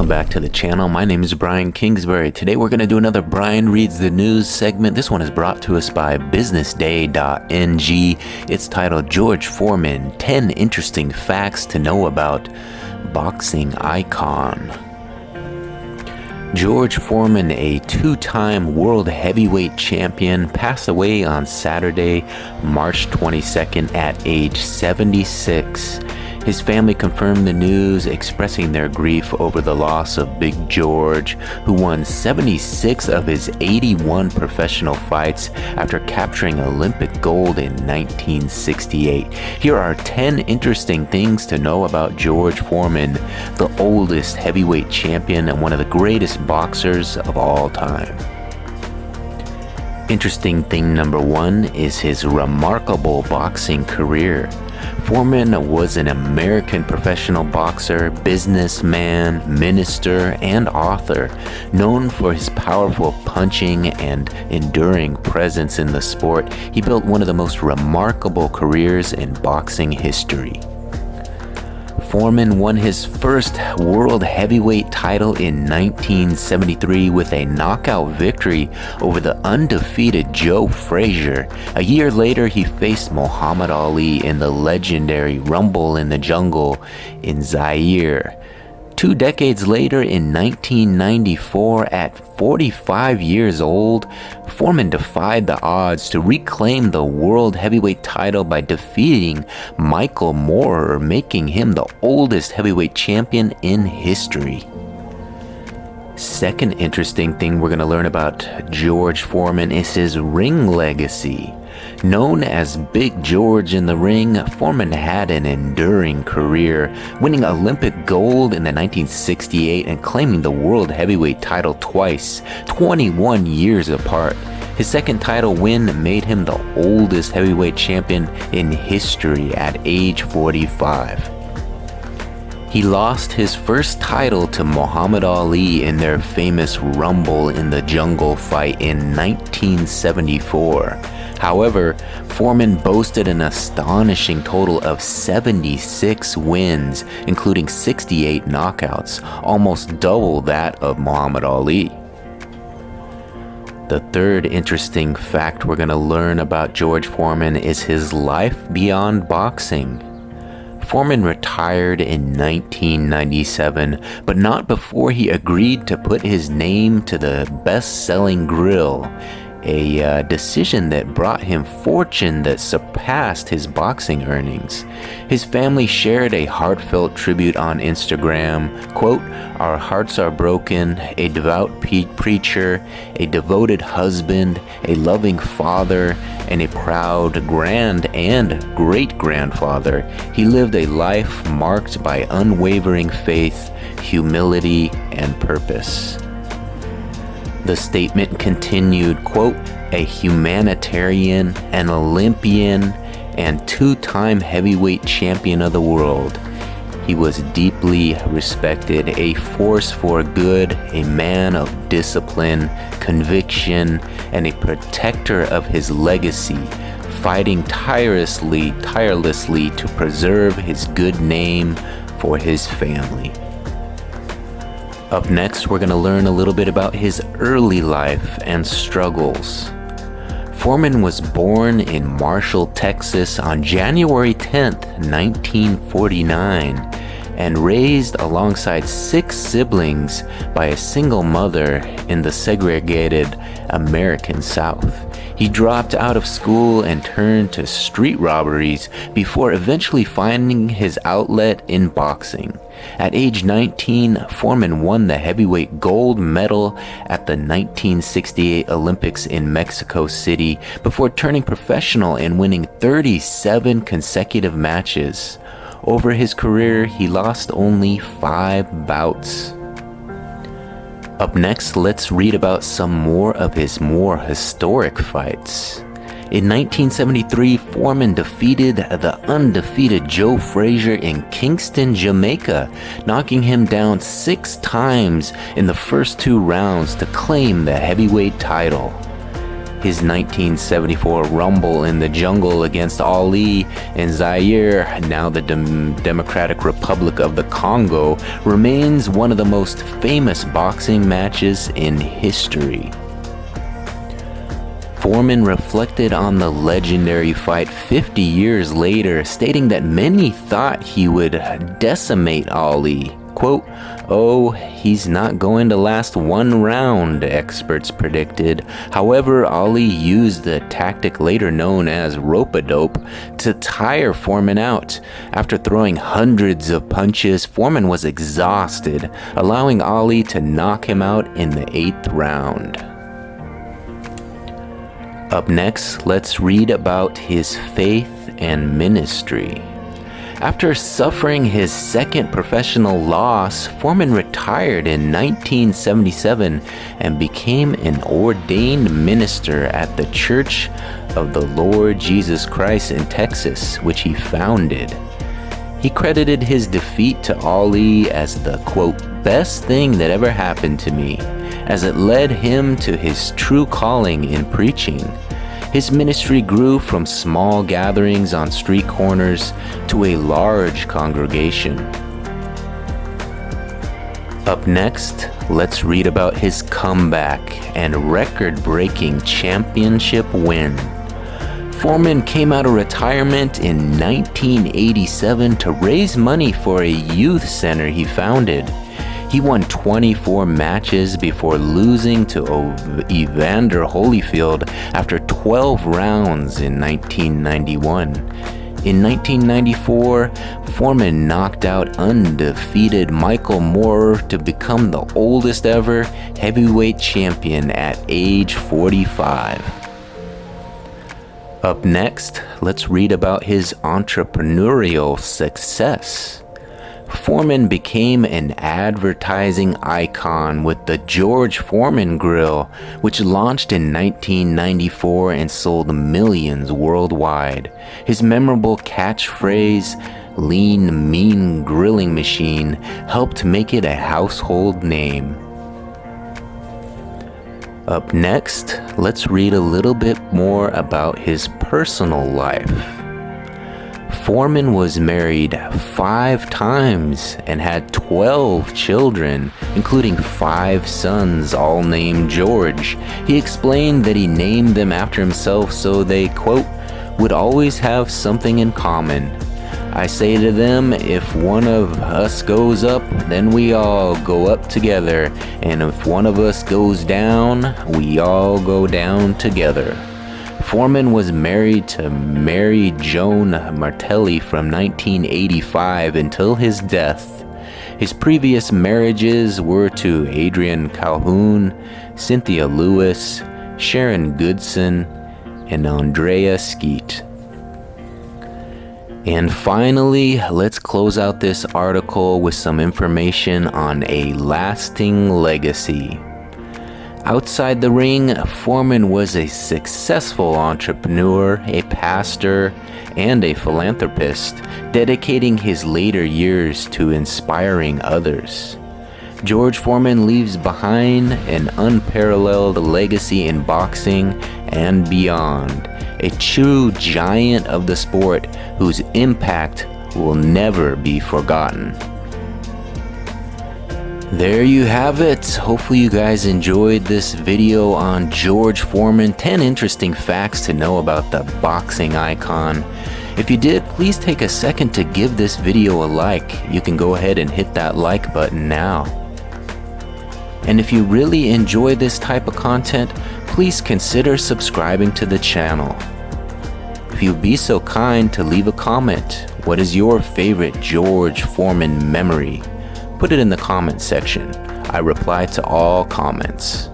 welcome back to the channel. My name is Brian Kingsbury. Today we're going to do another Brian Reads the News segment. This one is brought to us by businessday.ng. It's titled George Foreman, 10 Interesting Facts to Know About Boxing Icon. George Foreman, a two-time world heavyweight champion, passed away on Saturday, March 22nd at age 76. His family confirmed the news, expressing their grief over the loss of Big George, who won 76 of his 81 professional fights after capturing Olympic gold in 1968. Here are 10 interesting things to know about George Foreman, the oldest heavyweight champion and one of the greatest boxers of all time. Interesting thing number one is his remarkable boxing career. Foreman was an American professional boxer, businessman, minister, and author, known for his powerful punching and enduring presence in the sport. He built one of the most remarkable careers in boxing history. Foreman won his first world heavyweight title in 1973 with a knockout victory over the undefeated Joe Frazier. A year later, he faced Muhammad Ali in the legendary Rumble in the Jungle in Zaire. 2 decades later, in 1994, at 45 years old, Foreman defied the odds to reclaim the world heavyweight title by defeating Michael Moorer, making him the oldest heavyweight champion in history. Second interesting thing we're going to learn about George Foreman is his ring legacy. Known as Big George in the ring, Foreman had an enduring career, winning Olympic gold in the 1968 and claiming the world heavyweight title twice, 21 years apart. His second title win made him the oldest heavyweight champion in history at age 45. He lost his first title to Muhammad Ali in their famous Rumble in the Jungle fight in 1974. However, Foreman boasted an astonishing total of 76 wins, including 68 knockouts, almost double that of Muhammad Ali. The third interesting fact we're going to learn about George Foreman is his life beyond boxing. Foreman retired in 1997, but not before he agreed to put his name to the best-selling grill, a decision that brought him fortune that surpassed his boxing earnings. His family shared a heartfelt tribute on Instagram, quote, "Our hearts are broken, a devout preacher, a devoted husband, a loving father, and a proud grand and great-grandfather. He lived a life marked by unwavering faith, humility, and purpose." The statement continued, quote, "A humanitarian, an Olympian, and two-time heavyweight champion of the world. He was deeply respected, a force for good, a man of discipline, conviction, and a protector of his legacy, fighting tirelessly to preserve his good name for his family." Up next, we're going to learn a little bit about his early life and struggles. Foreman was born in Marshall, Texas on January 10th, 1949, and raised alongside 6 siblings by a single mother in the segregated American South. He dropped out of school and turned to street robberies before eventually finding his outlet in boxing. At age 19, Foreman won the heavyweight gold medal at the 1968 Olympics in Mexico City before turning professional and winning 37 consecutive matches. Over his career, he lost only 5 bouts. Up next, let's read about some more of his more historic fights. In 1973, Foreman defeated the undefeated Joe Frazier in Kingston, Jamaica, knocking him down 6 times in the first 2 rounds to claim the heavyweight title. His 1974 rumble in the jungle against Ali in Zaire, now the Democratic Republic of the Congo, remains one of the most famous boxing matches in history. Foreman reflected on the legendary fight 50 years later, stating that many thought he would decimate Ali. Quote, "Oh, he's not going to last one round," experts predicted. However, Ali used the tactic later known as rope-a-dope to tire Foreman out. After throwing hundreds of punches, Foreman was exhausted, allowing Ali to knock him out in the 8th round. Up next, let's read about his faith and ministry. After suffering his second professional loss, Foreman retired in 1977 and became an ordained minister at the Church of the Lord Jesus Christ in Texas, which he founded. He credited his defeat to Ali as the, quote, "best thing that ever happened to me," as it led him to his true calling in preaching. His ministry grew from small gatherings on street corners to a large congregation. Up next, let's read about his comeback and record-breaking championship win. Foreman came out of retirement in 1987 to raise money for a youth center he founded. He won 24 matches before losing to Evander Holyfield after 12 rounds in 1991. In 1994, Foreman knocked out undefeated Michael Moorer to become the oldest ever heavyweight champion at age 45. Up next, let's read about his entrepreneurial success. Foreman became an advertising icon with the George Foreman Grill, which launched in 1994 and sold millions worldwide. His memorable catchphrase, "Lean, Mean Grilling Machine," helped make it a household name. Up next, let's read a little bit more about his personal life. Foreman was married 5 times and had 12 children, including 5 sons, all named George. He explained that he named them after himself so they, quote, "would always have something in common. I say to them, if one of us goes up, then we all go up together, and if one of us goes down, we all go down together." Foreman was married to Mary Joan Martelli from 1985 until his death. His previous marriages were to Adrienne Calhoun, Cynthia Lewis, Sharon Goodson, and Andrea Skeet. And finally, let's close out this article with some information on a lasting legacy. Outside the ring, Foreman was a successful entrepreneur, a pastor, and a philanthropist, dedicating his later years to inspiring others. George Foreman leaves behind an unparalleled legacy in boxing and beyond, a true giant of the sport whose impact will never be forgotten. There you have it. Hopefully you guys enjoyed this video on George Foreman. 10 interesting facts to know about the boxing icon. If you did, please take a second to give this video a like. You can go ahead and hit that like button now. And if you really enjoy this type of content, please consider subscribing to the channel. If you'd be so kind to leave a comment, what is your favorite George Foreman memory? Put it in the comment section. I reply to all comments.